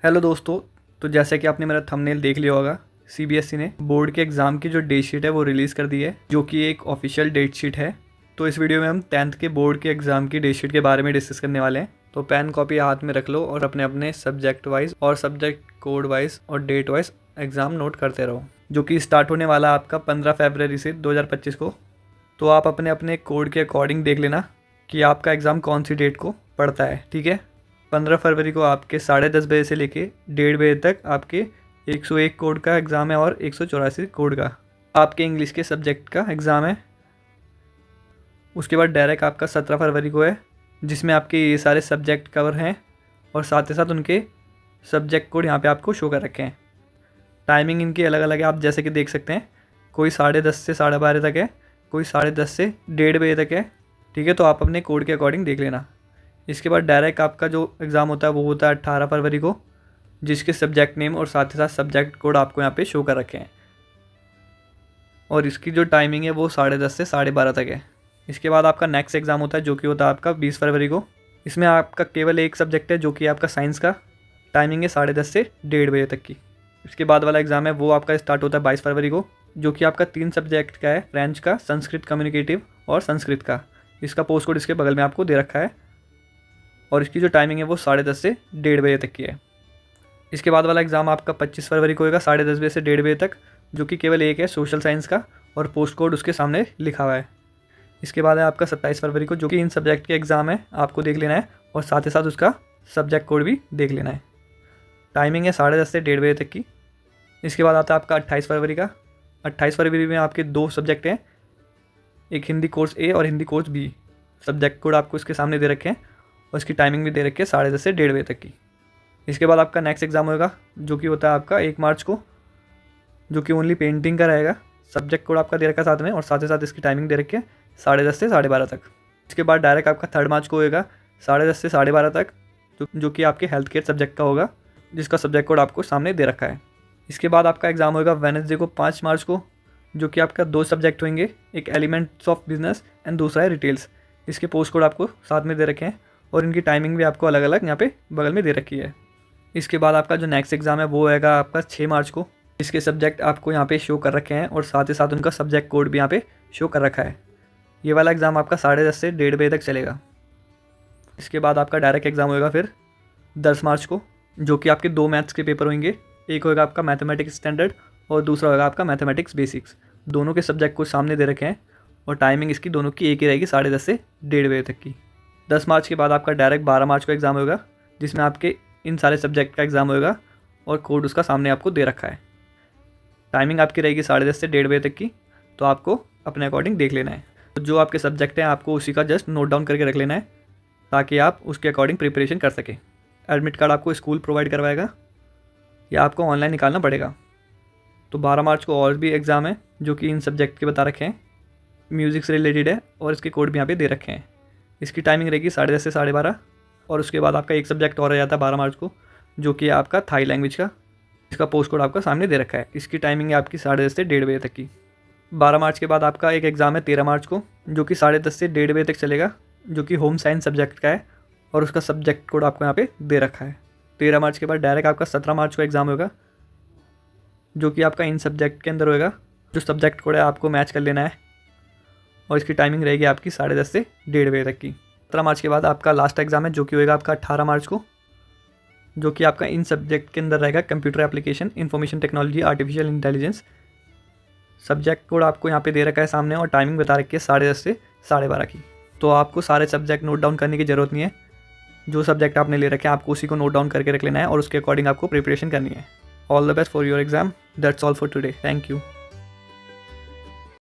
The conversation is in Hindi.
हेलो दोस्तों। तो जैसे कि आपने मेरा थंबनेल देख लिया होगा, सीबीएसई ने बोर्ड के एग्ज़ाम की जो डेट शीट है वो रिलीज़ कर दी है, जो कि एक ऑफिशियल डेट शीट है। तो इस वीडियो में हम 10th के बोर्ड के एग्ज़ाम की डेट शीट के बारे में डिस्कस करने वाले हैं। तो पेन कॉपी हाथ में रख लो और अपने अपने सब्जेक्ट वाइज और सब्जेक्ट कोड वाइज और डेट वाइज एग्ज़ाम नोट करते रहो, जो कि स्टार्ट होने वाला है आपका 15 फरवरी से 2025 को। तो आप अपने अपने कोड के अकॉर्डिंग देख लेना कि आपका एग्ज़ाम कौन सी डेट को पड़ता है, ठीक है। 15 फरवरी को आपके 10:30 बजे से लेके 1:30 बजे तक आपके 101 कोड का एग्ज़ाम है और 184 कोड का आपके इंग्लिश के सब्जेक्ट का एग्ज़ाम है। उसके बाद डायरेक्ट आपका 17 फरवरी को है, जिसमें आपके ये सारे सब्जेक्ट कवर हैं और साथ ही साथ उनके सब्जेक्ट कोड यहाँ पे आपको शो कर रखे हैं। टाइमिंग इनकी अलग अलग है, आप जैसे कि देख सकते हैं। कोई 10:30 से 12:30 तक है, कोई 10:30 से 1:30 बजे तक है, ठीक है। तो आप अपने कोड के अकॉर्डिंग देख लेना। इसके बाद डायरेक्ट आपका जो एग्ज़ाम होता है वो होता है 18 फरवरी को, जिसके सब्जेक्ट नेम और साथ ही साथ सब्जेक्ट कोड आपको यहाँ पे शो कर रखे हैं। और इसकी जो टाइमिंग है वो 10:30 से 12:30 तक है। इसके बाद आपका नेक्स्ट एग्ज़ाम होता है, जो कि होता है आपका 20 फरवरी को। इसमें आपका केवल एक सब्जेक्ट है, जो कि आपका साइंस का। टाइमिंग है 10:30 से 1:30 बजे तक की। इसके बाद वाला एग्ज़ाम है वो आपका स्टार्ट होता है 22 फरवरी को, जो कि आपका 3 सब्जेक्ट का है, फ्रेंच का, संस्कृत कम्युनिकेटिव और संस्कृत का। इसका पोस्ट कोड इसके बगल में आपको दे रखा है और इसकी जो टाइमिंग है वो 10:30 से 1:30 बजे तक की है। इसके बाद वाला एग्ज़ाम आपका 25 फरवरी को होगा 10:30 बजे से 1:30 बजे तक, जो कि केवल एक है, सोशल साइंस का, और पोस्ट कोड उसके सामने लिखा हुआ है। इसके बाद है आपका 27 फरवरी को, जो कि इन सब्जेक्ट के एग्ज़ाम है, आपको देख लेना है और साथ ही साथ उसका सब्जेक्ट कोड भी देख लेना है। टाइमिंग है 10:30 से 1:30 बजे तक की। इसके बाद आता है आपका 28 फरवरी का। 28 फरवरी में आपके 2 सब्जेक्ट हैं, एक हिंदी कोर्स ए और Hindi course B. Subject code आपको इसके सामने दे रखे हैं और इसकी टाइमिंग भी दे रखी है 10:30 से 1:30 बजे तक की। इसके बाद आपका नेक्स्ट एग्ज़ाम होगा, जो कि होता है आपका 1 मार्च को, जो कि ओनली पेंटिंग का रहेगा। सब्जेक्ट कोड आपका दे रखा है साथ में और साथ ही साथ इसकी टाइमिंग दे रखी है 10:30 से 12:30 तक। इसके बाद डायरेक्ट आपका 3 मार्च को होएगा 10:30 से 12:30 तक, जो कि आपके हेल्थ केयर सब्जेक्ट का होगा, जिसका सब्जेक्ट कोड आपको सामने दे रखा है। इसके बाद आपका एग्ज़ाम होगा वेडनेसडे को 5 मार्च को, जो कि आपका 2 सब्जेक्ट होंगे, एक एलिमेंट्स ऑफ बिजनेस एंड दूसरा है रिटेल्स। इसके पोस्ट कोड आपको साथ में दे रखे हैं और इनकी टाइमिंग भी आपको अलग अलग यहाँ पे बगल में दे रखी है। इसके बाद आपका जो नेक्स्ट एग्ज़ाम है वो होगा आपका 6 मार्च को। इसके सब्जेक्ट आपको यहाँ पे शो कर रखे हैं और साथ ही साथ उनका सब्जेक्ट कोड भी यहाँ पे शो कर रखा है। ये वाला एग्ज़ाम आपका 10:30 से 1:30 बजे तक चलेगा। इसके बाद आपका डायरेक्ट एग्ज़ाम होगा फिर 10 मार्च को, जो कि आपके 2 मैथ्स के पेपर होंगे। एक होगा आपका मैथमेटिक्स स्टैंडर्ड और दूसरा होगा आपका मैथमेटिक्स बेसिक्स। दोनों के सब्जेक्ट को सामने दे रखे हैं और टाइमिंग इसकी दोनों की एक ही रहेगी, 10:30 से 1:30 बजे तक की। 10 मार्च के बाद आपका डायरेक्ट 12 मार्च को एग्ज़ाम होगा, जिसमें आपके इन सारे सब्जेक्ट का एग्ज़ाम होगा और कोड उसका सामने आपको दे रखा है। टाइमिंग आपकी रहेगी 10:30 से 1:30 बजे तक की, तो आपको अपने अकॉर्डिंग देख लेना है। तो जो आपके सब्जेक्ट हैं आपको उसी का जस्ट नोट डाउन करके रख लेना है, ताकि आप उसके अकॉर्डिंग प्रिपरेशन कर सकें। एडमिट कार्ड आपको स्कूल प्रोवाइड करवाएगा या आपको ऑनलाइन निकालना पड़ेगा। तो 12 मार्च को और भी एग्ज़ाम है, जो कि इन सब्जेक्ट के बता रखे हैं, म्यूज़िक से रिलेटेड है और इसके कोड भी यहाँ पे दे रखे हैं। इसकी टाइमिंग रहेगी 10:30 से 12:30। और उसके बाद आपका एक सब्जेक्ट और रह जाता है 12 मार्च को, जो कि आपका थाई लैंग्वेज का। इसका पोस्ट कोड आपका सामने दे रखा है। इसकी टाइमिंग है आपकी 10:30 से 1:30 बजे तक की। 12 मार्च के बाद आपका एक एग्ज़ाम है 13 मार्च को, जो कि 10:30 से 1:30 बजे तक चलेगा, जो कि होम साइंस सब्जेक्ट का है और उसका सब्जेक्ट कोड आपको यहाँ पे दे रखा है। 13 मार्च के बाद डायरेक्ट आपका 17 मार्च को एग्ज़ाम होगा, जो कि आपका इन सब्जेक्ट के अंदर होगा। जो सब्जेक्ट कोड है आपको मैच कर लेना है और इसकी टाइमिंग रहेगी आपकी 10:30 से 1:30 बजे तक की। 17 मार्च के बाद आपका लास्ट एग्ज़ाम है, जो कि होगा आपका 18 मार्च को, जो कि आपका इन सब्जेक्ट के अंदर रहेगा, computer application, information technology, artificial intelligence. Subject code आपको यहाँ पे दे रखा है सामने और टाइमिंग बता रखी है 10:30 से 12:30 की। तो आपको सारे सब्जेक्ट नोट डाउन करने की ज़रूरत नहीं है। जो सब्जेक्ट आपने ले रखे हैं आपको उसी को नोट डाउन करके रख लेना है और उसके अकॉर्डिंग आपको प्रिपरेशन करनी है। All the best for your exam. That's all for today. Thank you.